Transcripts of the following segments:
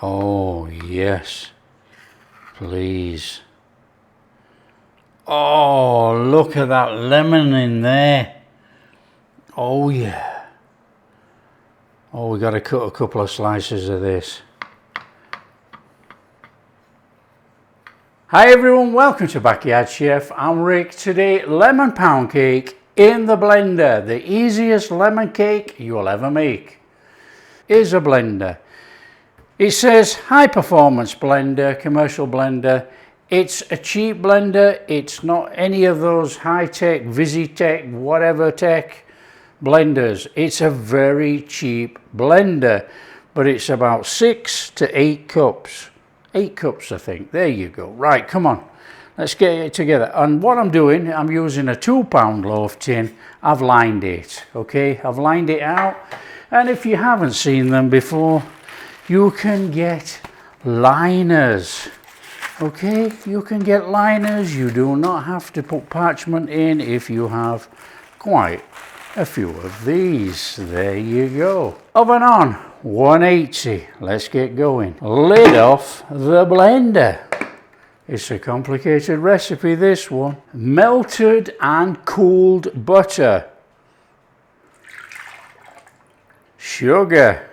Oh, yes. Please. Oh, look at that lemon in there. Oh, yeah. Oh, we got to cut a couple of slices of this. Hi everyone, welcome to Backyard Chef. I'm Rick. Today, lemon pound cake in the blender. The easiest lemon cake you'll ever make is a blender. It says high performance blender, commercial blender. It's a cheap blender. It's not any of those high-tech, Visitech, whatever tech blenders. It's a very cheap blender, but it's about 6 to 8 cups. 8 cups, I think. There you go. Right, come on. Let's get it together. And what I'm doing, I'm using a 2-pound loaf tin. I've lined it, okay? I've lined it out. And if you haven't seen them before, you can get liners, okay? You can get liners. You do not have to put parchment in if you have quite a few of these. There you go. Oven on, 180. Let's get going. Lid off the blender. It's a complicated recipe, this one. Melted and cooled butter. Sugar.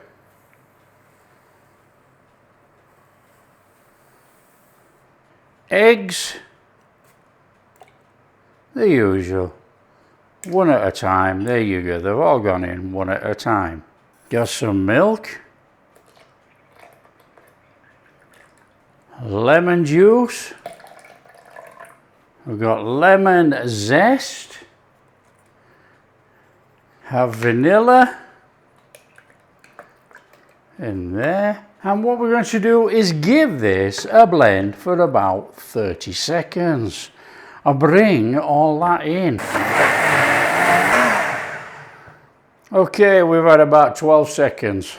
Eggs. The usual. One at a time. There you go. They've all gone in one at a time. Got some milk. Lemon juice. We've got lemon zest. Have vanilla in there. And what we're going to do is give this a blend for about 30 seconds. I'll bring all that in. Okay, we've had about 12 seconds.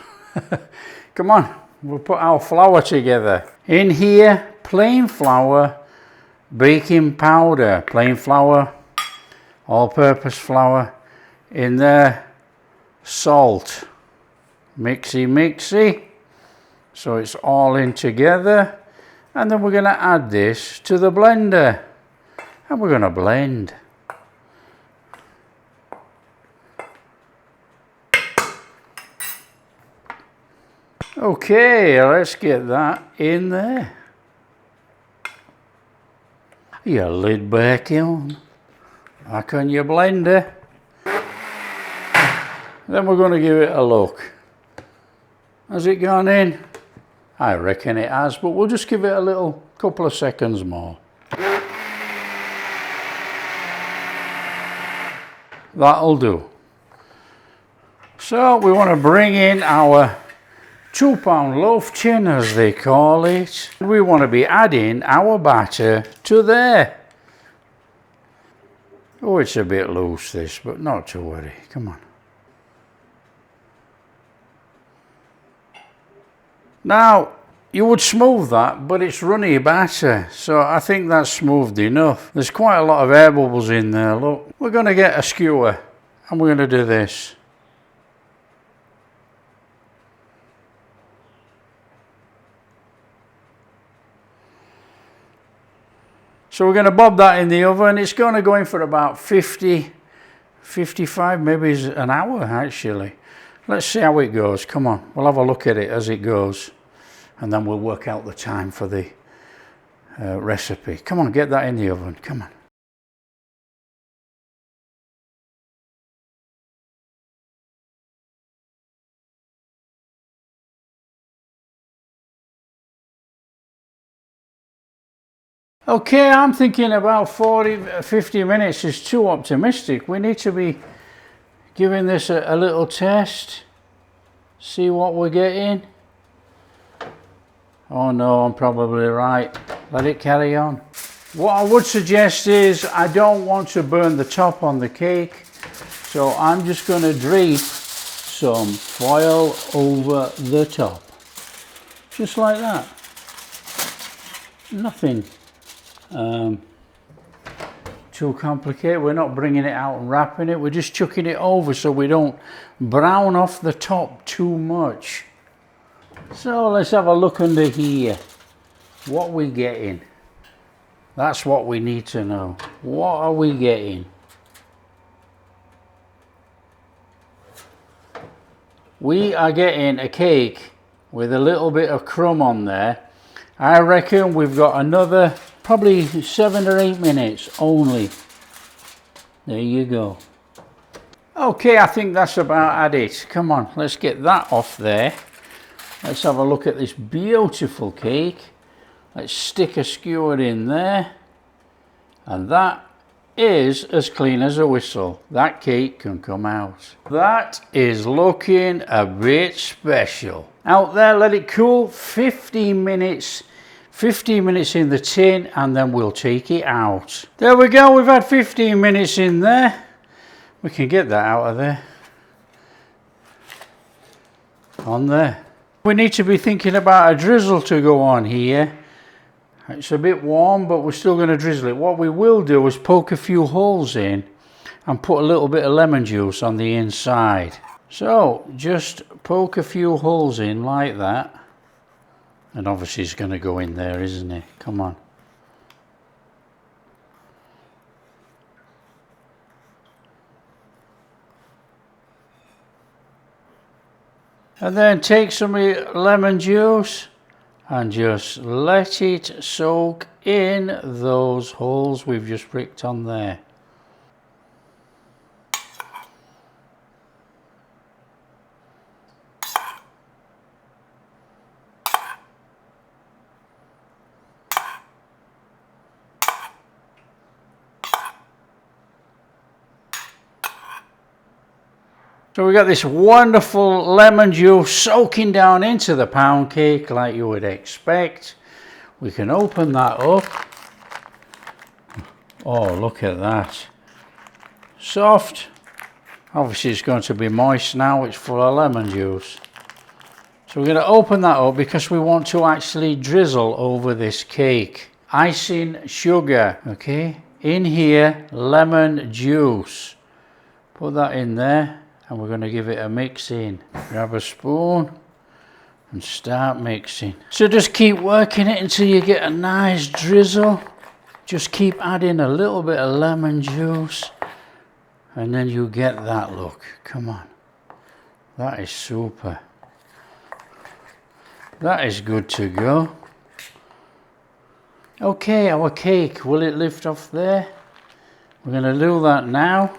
Come on, we'll put our flour together. In here, plain flour, baking powder, plain flour, all-purpose flour. In there, salt. Mixy, mixy. So it's all in together. And then we're going to add this to the blender. And we're going to blend. Okay, let's get that in there. Your lid back on your blender. Then we're going to give it a look. Has it gone in? I reckon it has, but we'll just give it a little couple of seconds more. That'll do. So we want to bring in our 2-pound loaf tin, as they call it. We want to be adding our batter to there. Oh, it's a bit loose this, but not to worry. Come on. Now, you would smooth that, but it's runny batter, so I think that's smoothed enough. There's quite a lot of air bubbles in there, look. We're going to get a skewer, and we're going to do this. So we're going to bob that in the oven. It's going to go in for about 50, 55, maybe an hour actually. Let's see how it goes. Come on, we'll have a look at it as it goes. And then we'll work out the time for the recipe. Come on, get that in the oven. Come on. Okay, I'm thinking about 50 minutes is too optimistic. We need to be giving this a little test. See what we're getting. Oh no, I'm probably right. Let it carry on. What I would suggest is I don't want to burn the top on the cake, so I'm just going to drape some foil over the top. Just like that. Nothing too complicated. We're not bringing it out and wrapping it. We're just chucking it over so we don't brown off the top too much. So let's have a look under here. What are we getting? That's what we need to know. What are we getting? We are getting a cake with a little bit of crumb on there. I reckon we've got another probably 7 or 8 minutes only. There you go. Okay, I think that's about at it. Come on, let's get that off there. Let's have a look at this beautiful cake. Let's stick a skewer in there. And that is as clean as a whistle. That cake can come out. That is looking a bit special. Out there, let it cool 15 minutes. 15 minutes in the tin and then we'll take it out. There we go, we've had 15 minutes in there. We can get that out of there. On there. We need to be thinking about a drizzle to go on here. It's a bit warm, but we're still going to drizzle it. What we will do is poke a few holes in and put a little bit of lemon juice on the inside. So just poke a few holes in like that. And obviously it's going to go in there, isn't it? Come on. And then take some lemon juice and just let it soak in those holes we've just pricked on there. So we got this wonderful lemon juice soaking down into the pound cake like you would expect. We can open that up. Oh, look at that. Soft. Obviously it's going to be moist now, it's full of lemon juice. So we're going to open that up because we want to actually drizzle over this cake. Icing sugar, okay? In here, lemon juice. Put that in there. And we're going to give it a mix in. Grab a spoon and start mixing. So just keep working it until you get a nice drizzle. Just keep adding a little bit of lemon juice and then you get that look. Come on. That is super. That is good to go. Okay, our cake, will it lift off there? We're going to do that now.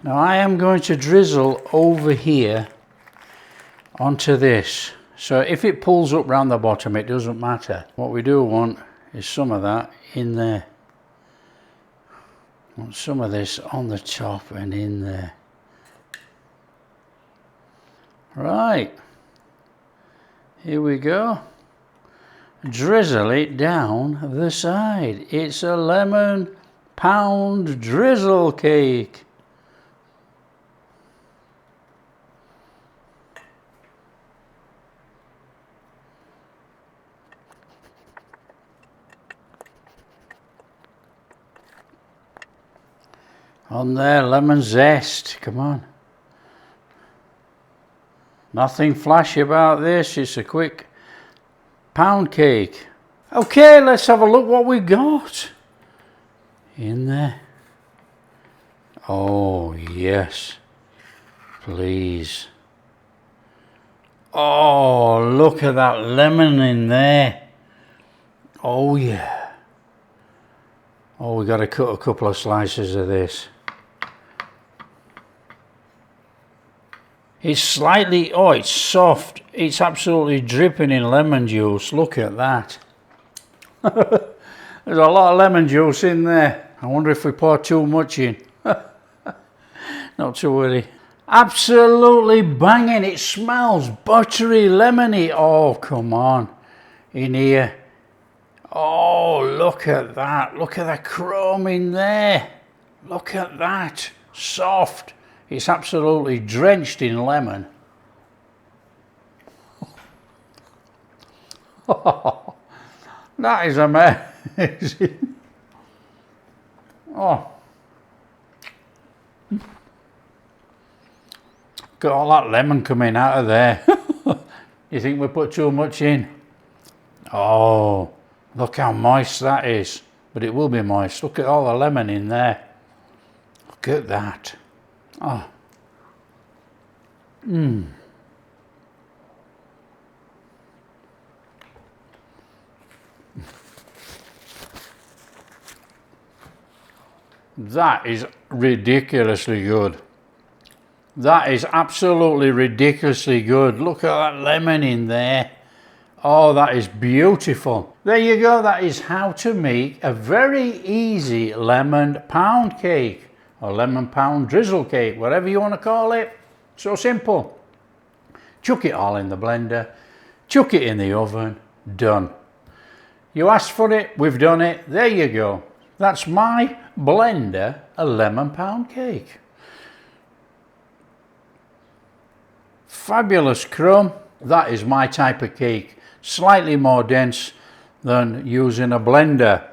Now I am going to drizzle over here onto this. So if it pulls up round the bottom, it doesn't matter. What we do want is some of that in there. Want some of this on the top and in there. Right. Here we go. Drizzle it down the side. It's a lemon pound drizzle cake. On there, lemon zest, come on. Nothing flashy about this, it's a quick pound cake. Okay, let's have a look what we got in there. Oh, yes, please. Oh, look at that lemon in there. Oh, yeah. Oh, we got to cut a couple of slices of this. It's slightly, oh, it's soft. It's absolutely dripping in lemon juice. Look at that. There's a lot of lemon juice in there. I wonder if we pour too much in. Not to worry. Absolutely banging. It smells buttery, lemony. Oh, come on. In here. Oh, look at that. Look at the chrome in there. Look at that. Soft. It's absolutely drenched in lemon. Oh, that is amazing. Oh. Got all that lemon coming out of there. You think we put too much in? Oh, look how moist that is. But it will be moist. Look at all the lemon in there. Look at that. Oh. That is ridiculously good. That is absolutely ridiculously good. Look at that lemon in there. Oh, that is beautiful. There you go. That is how to make a very easy lemon pound cake or lemon pound drizzle cake, whatever you want to call it. So simple. Chuck it all in the blender, chuck it in the oven, done. You asked for it, we've done it. There you go. That's my blender, a lemon pound cake. Fabulous crumb. That is my type of cake. Slightly more dense than using a blender.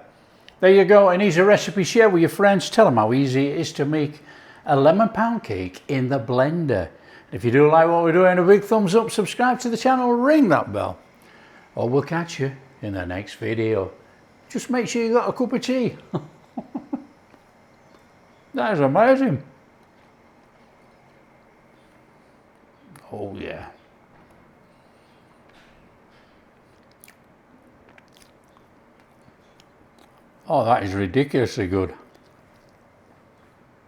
There you go, an easy recipe. Share with your friends. Tell them how easy it is to make a lemon pound cake in the blender. If you do like what we're doing, a big thumbs up, subscribe to the channel, ring that bell. Or we'll catch you in the next video. Just make sure you got a cup of tea. That is amazing. Oh yeah. Oh, that is ridiculously good.